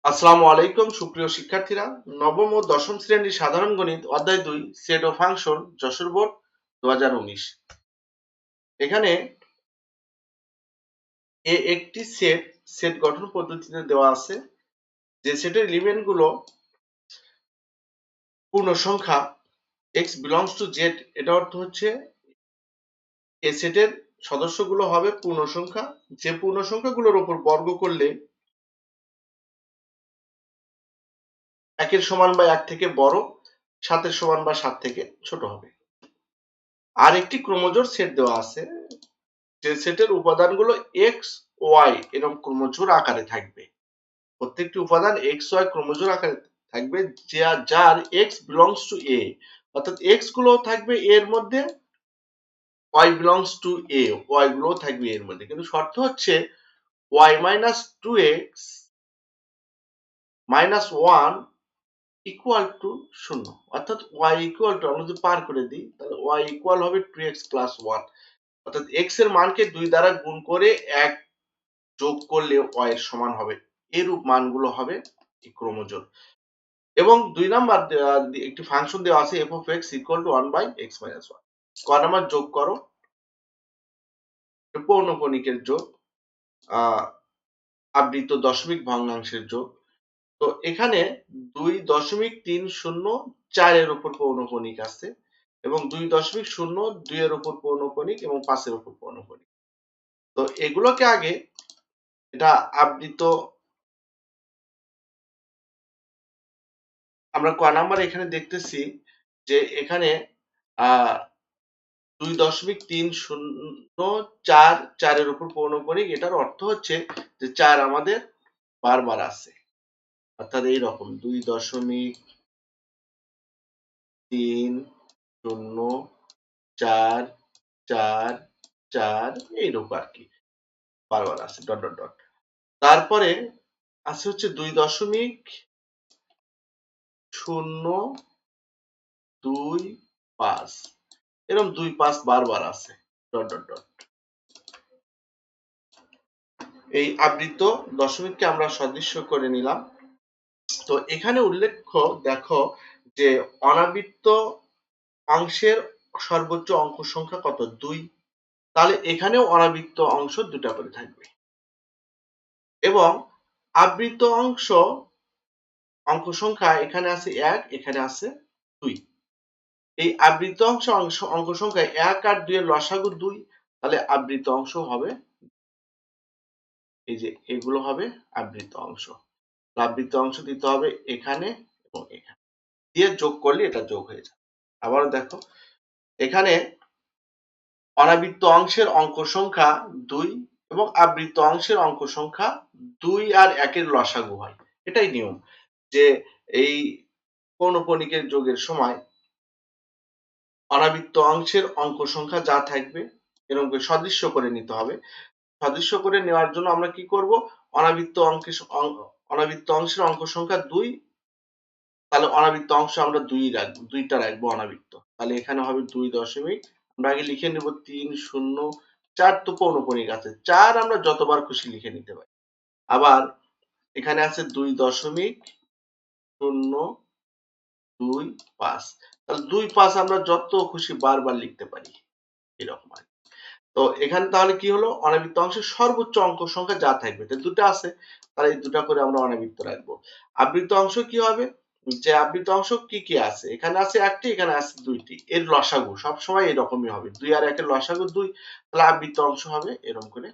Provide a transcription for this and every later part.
আসসালামু আলাইকুম সুপ্রিয় শিক্ষার্থীরা, নবম ও দশম শ্রেণীর সাধারণ গণিত অধ্যায় 2 সেট ও ফাংশন যশোর বোর্ড 2019। এখানে একটি সেট গঠন পদ্ধতিতে দেওয়া আছে যে সেটের এলিমেন্ট গুলো পূর্ণ সংখ্যা x belongs to z। এটা অর্থ হচ্ছে এই সেটের সদস্যগুলো হবে পূর্ণ সংখ্যা, যে পূর্ণ সংখ্যাগুলোর উপর বর্গ করলে একের সমান বা এক থেকে বড়, সাতের সমান বা সাত থেকে ছোট হবে। আর একটি ক্রমজোড় সেট দেওয়া আছে যে সেটের উপাদানগুলো এক্স ওয়াই এরকম ক্রমজোড় আকারে থাকবে। প্রত্যেকটি উপাদান এক্স ওয়াই ক্রমজোড় আকারে থাকবে, যার এক্স বিলংস টু এ, অর্থাৎ এক্স গুলো থাকবে এর মধ্যে, Y belongs to A, Y গুলো থাকবে এর মধ্যে। কিন্তু শর্ত হচ্ছে Y minus two X minus one equal to শূন্য, অর্থাৎ ওয়াই ইকুয়াল টু, আমরা যদি পার করে দিই তাহলে ওয়াই ইকুয়াল হবে টু এক্স প্লাস ওয়ান, অর্থাৎ এক্স এর মানকে 2 দ্বারা গুণ করে 1 যোগ করলে y এর সমান হবে। এরূপ মানগুলো হবে এই ক্রমজোড়। এবং 2 নাম্বার একটি ফাংশন দেওয়া আছে f of x equal to 1 by x minus 1। ক নাম্বার যোগ করো, পৌনঃপুনিকের যোগ, আবৃত দশমিক ভগ্নাংশের যোগ। তো এখানে 2.304 এর উপর পৌনঃপুনিক আছে এবং 2.02 এর উপর পৌনঃপুনিক এবং 5 এর উপর পৌনঃপুনিক। তো এগুলোকে আগে, এটা আবৃত, আমরা ক নাম্বার এখানে দেখতেছি যে এখানে 2.304 এর উপর পৌনঃপুনিক। এটার অর্থ হচ্ছে যে 4 আমাদের বারবার আছে, অর্থাৎ এইরকম 2.30444 এইরকম আর কি বারবার আছে, ডট ডট ডট। তারপরে আছে হচ্ছে 2.025 এরকম 2.5 বারবার আছে, ডট ডট ডট। এই আবৃত দশমিককে আমরা সদৃশ্য করে নিলাম। তো এখানে উল্লেখ্য দেখো যে অনাবৃত্ত অংশের সর্বোচ্চ অঙ্ক সংখ্যা কত? 2। তাহলে এখানেও অনাবৃত্ত অংশ দুটা করে থাকবে এবং আবৃত অঙ্ক সংখ্যা এখানে আছে 1, এখানে আছে 2। এই আবৃত অঙ্ক সংখ্যা 1 আর 2 এর লসাগু 2, তাহলে আবৃত অংশ হবে, এই যে এগুলো হবে আবৃত অংশ। আবৃত অংশ দিতে হবে এখানে এবং এখানে, দিয়ে যোগ করলে এটা যোগ হয়ে যাবে। আবার দেখো এখানে অনাবৃত্ত অংশের অঙ্ক সংখ্যা 2 এবং আবৃত অংশের অঙ্ক সংখ্যা 2 আর 1 এর লসাগু হয়। এটাই নিয়ম যে এই পৌনঃপুনিকের যোগের সময় অনাবৃত্ত অংশের অঙ্ক সংখ্যা যা থাকবে এরকম করে সদৃশ্য করে নিতে হবে। সদৃশ্য করে নেওয়ার জন্য আমরা কি করব, অনাবৃত্ত অংশের অঙ্ক সংখ্যা 2, তাহলে অনাবৃত্ত অংশ আমরা 2টা রাখবো অনাবৃত্ত। তাহলে এখানে হবে 2 আমরা আগে লিখে নেব 304, তো পৌনঃপুনিক আছে 4, আমরা যতবার খুশি লিখে নিতে পারি। আবার এখানে আছে 2.025, তাহলে 2.5 আমরা যত খুশি বারবার লিখতে পারি এরকম আর। তো এখানে তাহলে কি হলো, অনাবৃত্ত অংশের সর্বোচ্চ অঙ্ক সংখ্যা যা থাকবে, তো দুটো আছে, তাহলে এই দুটা করে আমরা অনাবৃত্ত রাখবো। আবৃত অংশ কি হবে, যে আবৃত অংশ কি কি আছে, এখানে আছে 1টি, এখানে আছে 2টি, এর লসাগু সবসময় এরকমই হবে, 2 আর 1 এর লসাগু 2, তাহলে আবৃত অংশ হবে এরকম করে,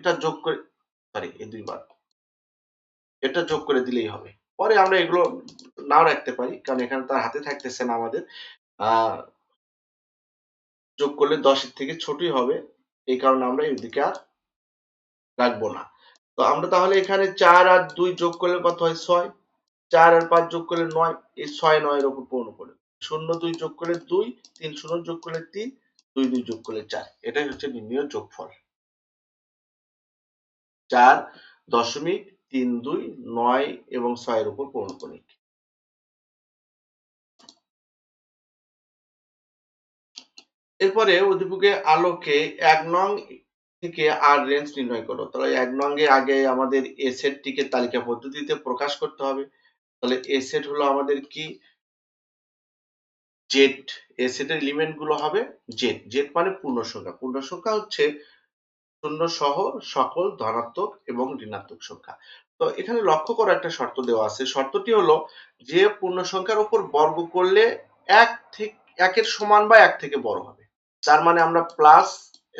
এটা যোগ করে, সরি এই দুইবার, এটা যোগ করে দিলেই হবে। পরে আমরা এগুলো নাও রাখতে পারি, কারণ এখানে তার হাতে থাকতেছে না আমাদের, যোগ করলে 10 এর থেকে ছোটই হবে, এই কারণে আমরা এদিকে আর রাখবো না। তো আমরা তাহলে এখানে 4 আর 2 যোগ করলে কত হয়? 6। 4 আর 5 যোগ করলে 9, এই 6 9 এর উপর পৌনঃপুনিক। 0 2 যোগ করলে 2, 3 0 যোগ করলে 3, 2 2 যোগ করলে 4। এটাই হচ্ছে নির্ণেয় যোগফল। 4.32 এবং 6 এর উপর পৌনঃপুনিক। এরপরে উদ্দীপকের আলোকে 1 নং থেকে আর রেঞ্জ নির্ণয় করো। তাহলে ১ নঙ্গে আগে আমাদের এ সেটটিকে তালিকা পদ্ধতিতে প্রকাশ করতে হবে। তাহলে এ সেট হলো আমাদের কি? জেড। এ সেটের এলিমেন্ট গুলো হবে জেড। জেড মানে পূর্ণ সংখ্যা। পূর্ণ সংখ্যা হচ্ছে শূন্য সহ সকল ধনাত্মক এবং ঋণাত্মক সংখ্যা। তো এখানে লক্ষ্য করো একটা শর্ত দেওয়া আছে। শর্তটি হলো যে পূর্ণ সংখ্যার উপর বর্গ করলে ১ এর সমান বা ১ থেকে বড় হবে। তার মানে আমরা প্লাস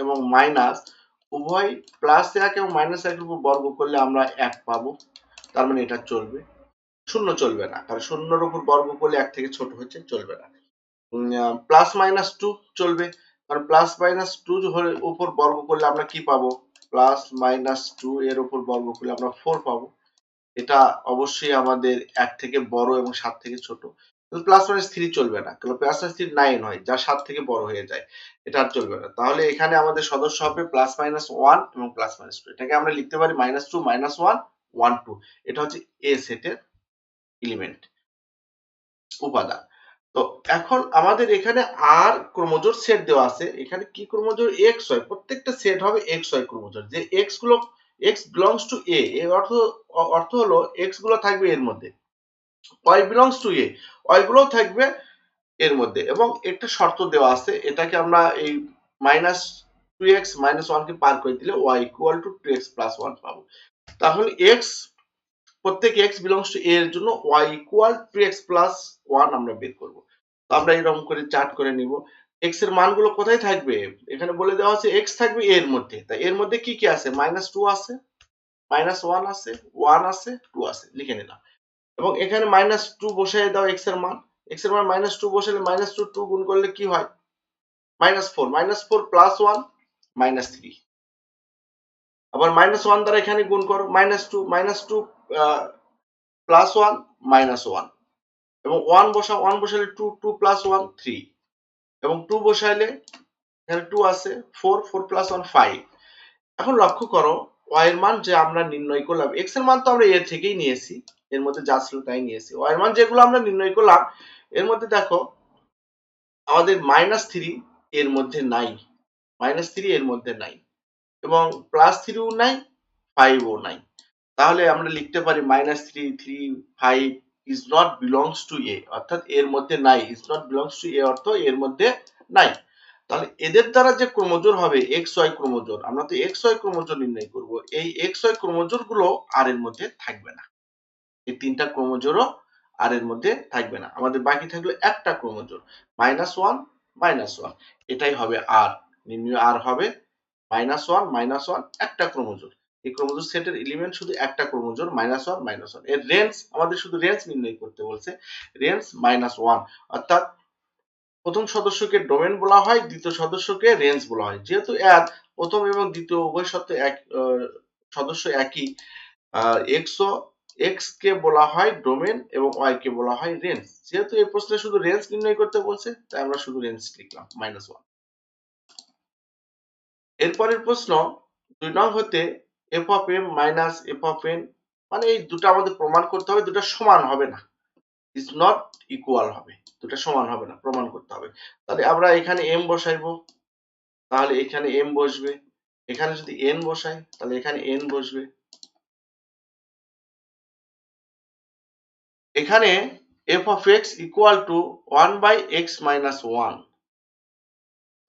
এবং মাইনাস উভয় +১ এবং -১ এর উপর বর্গ করলে আমরা ১ পাবো। তার মানে এটা চলবে। শূন্য চলবে না, কারণ শূন্যর উপর বর্গ করলে ১ থেকে ছোট হচ্ছে, চলবে না। +-2 চলবে, কারণ +-2 উপর বর্গ করলে আমরা কি পাবো? +-2 এর উপর বর্গ করলে আমরা 4 পাবো। এটা অবশ্যই আমাদের ১ থেকে বড় এবং ৭ থেকে ছোট। +-3 চলবে না, কারণ +-3 9 হয়, যা ৭ থেকে বড় হয়ে যায়। এটা আর চলবে না। তাহলে এখানে আমাদের সদস্য হবে +-1 এবং +-2। এটাকে আমরা লিখতে পারি -2 -1 1 2। এটা হচ্ছে এ সেটের এলিমেন্ট, উপাদান। তো এখন আমাদের এখানে আর ক্রোমোজোর সেট দেওয়া আছে। এখানে কি ক্রোমোজোর? x y, প্রত্যেকটা সেট হবে x y ক্রোমোজোর। যে x গুলো x belongs to a, এর অর্থ হলো x গুলো থাকবে এর মধ্যে, y belongs to a, y গুলোও থাকবে এর মধ্যে। এবং একটা শর্ত দেওয়া আছে, এটাকে আমরা এই -2x -1 কে পার করে দিলে y equal to 2x plus 1 পাবো। তাহলে x, প্রত্যেক x belongs to a এর জন্য y equal 2x plus 1 আমরা বের করব। তো আমরা এরকম করে চার্ট করে নিব। x এর মানগুলো কোথায় থাকবে? এখানে বলে দেওয়া আছে x থাকবে a এর মধ্যে। তাই এর মধ্যে কি কি আছে? -2 আছে, -1 আছে, 1 আছে, 2 আছে, লিখে নিলাম। এবং এখানে -2 বসায় দাও x এর মান। x এর মান -2 বসালে -2 2 গুণ করলে কি হয়? -4, -4 plus 1 -3। আবার -1 দ্বারা এখানে গুণ করো, -2 -2 প্লাস 1 -1, এবং 1 বসালে 2 2 প্লাস 1 3, এবং 2 বসাইলে এখানে 2 আছে, 4 4 প্লাস 1 5। এখন লক্ষ্য করো y এর মান যে আমরা নির্ণয় করলাম, x এর মান তো আমরা এর থেকেই নিয়েছি, এর মধ্যে যা ছিল তাই নিয়েছি। y এর মান যেগুলো আমরা নির্ণয় করলাম, এর মধ্যে দেখো আমাদের -3 এর মধ্যে নাই, -3 এর মধ্যে নাই, এবং +3 ও নাই, 5 ও নাই। তাহলে আমরা লিখতে পারি -3 3 5 is not belongs to a, অর্থাৎ এর মধ্যে নাই। is not belongs to a অর্থ এর মধ্যে নাই। তাহলে এদের দ্বারা যে ক্রোমোজোর হবে XY ক্রোমোজোর, আমরা তো XY ক্রোমোজোর নির্ণয় করব। এই XY ক্রোমোজোর গুলো আর এর মধ্যে থাকবে না। এই তিনটা ক্রোমোজোরও আর এর মধ্যে থাকবে না। আমাদের বাকি থাকলো একটা ক্রোমোজোর, -1 -1। এটাই হবে আর। নির্ণয় আর হবে -1 -1, একটা ক্রোমোজোর। এই ক্রোমোজোর সেটের এলিমেন্ট শুধু একটা ক্রোমোজোর, -1 -1। এর রেঞ্জ, আমাদের শুধু রেঞ্জ নির্ণয় করতে বলছে। রেঞ্জ -1, অর্থাৎ প্রথম সদস্যকে ডোমেন বলা হয়, দ্বিতীয় সদস্যকে রেঞ্জ বলা হয়। যেহেতু এর প্রথম এবং দ্বিতীয় উভয় সদস্য একই, x কে বলা হয় ডোমেন এবং y কে বলা হয় রেঞ্জ। যেহেতু এই প্রশ্নে শুধু রেঞ্জ নির্ণয় করতে বলছে, তাই আমরা শুধু রেঞ্জ লিখলাম -1। এরপরের প্রশ্ন 2 নং হতে f of m minus f of n, মানে এই দুটো আমাদের প্রমাণ করতে হবে, দুটো সমান হবে না, is not equal হবে, দুটো সমান হবে না, প্রমাণ করতে হবে। তাহলে আমরা এখানে m বসাইবো, তাহলে এখানে m বসবে। এখানে যদি n বসাই, তাহলে এখানে n বসবে। এখানে f of x equal to 1 by x minus 1,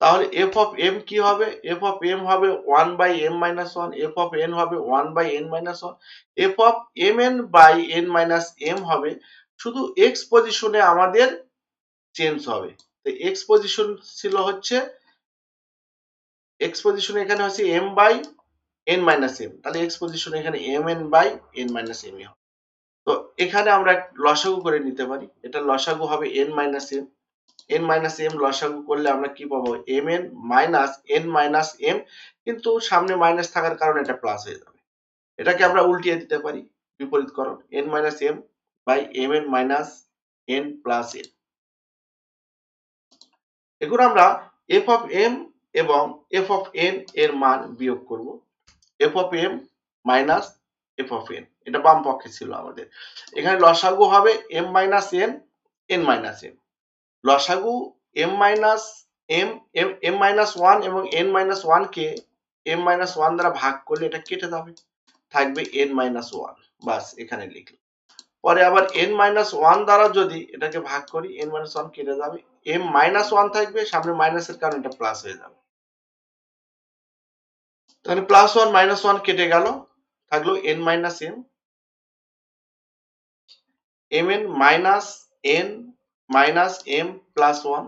তাহলে f of m কি হবে? f of m হবে 1 by m minus 1, f of n হবে 1 by n minus 1, f of mn by n minus m হবে, শুধু x পজিশনে আমাদের change হবে। তো x পজিশন ছিল হচ্ছে, x পজিশনে এখানে হচ্ছে m by n minus m, তাহলে x পজিশনে এখানে mn by n minus m হবে। তো এখানে আমরা লসাগু করে নিতে পারি, এটা লসাগু হবে n minus m, n minus m লসাগু করলে আমরা কি পাবো? mn minus n minus m, কিন্তু সামনে মাইনাস থাকার কারণে এটা প্লাস হয়ে যাবে। এটাকে আমরা উল্টিয়ে দিতে পারি, বিপরীতকরণ, n minus m by mn minus n plus m। এখন আমরা f of m এবং f of n এর মান বিয়োগ করব। f of m minus f of n, এটা বাম পক্ষে ছিল আমাদের। এখানে লসাগু হবে m minus n, n minus m। লসাগু m minus m, m minus 1 এবং n minus 1 কে m মাইনাস ওয়ান দ্বারা ভাগ করলে এটা কেটে যাবে, থাকবে n মাইনাস ওয়ান। বাস এখানে লিখলাম। পরে আবার n মাইনাস ওয়ান দ্বারা যদি এটাকে ভাগ করি, n মাইনাস ওয়ান কেটে যাবে, m মাইনাস ওয়ান থাকবে, সামনে মাইনাসের কারণে এটা প্লাস হয়ে যাবে। তাহলে প্লাস ওয়ান মাইনাস ওয়ান কেটে গেল, থাকলো n minus m, mn minus n minus m plus one,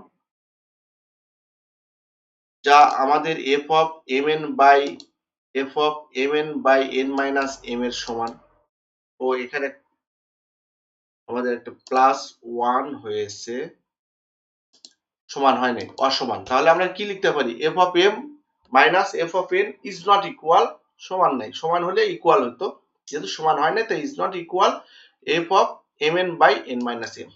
যা আমাদের f of mn by n minus m এর সমান। ও এখানে আমাদের একটা প্লাস ওয়ান হয়েছে, সমান হয় নাই, অসমান। তাহলে আমরা কি লিখতে পারি, f of m minus f of n is not equal, সমান নাই, সমান হলে ইকুয়াল হতো, যেহেতু সমান হয় না তাই is not equal f of mn by n minus m।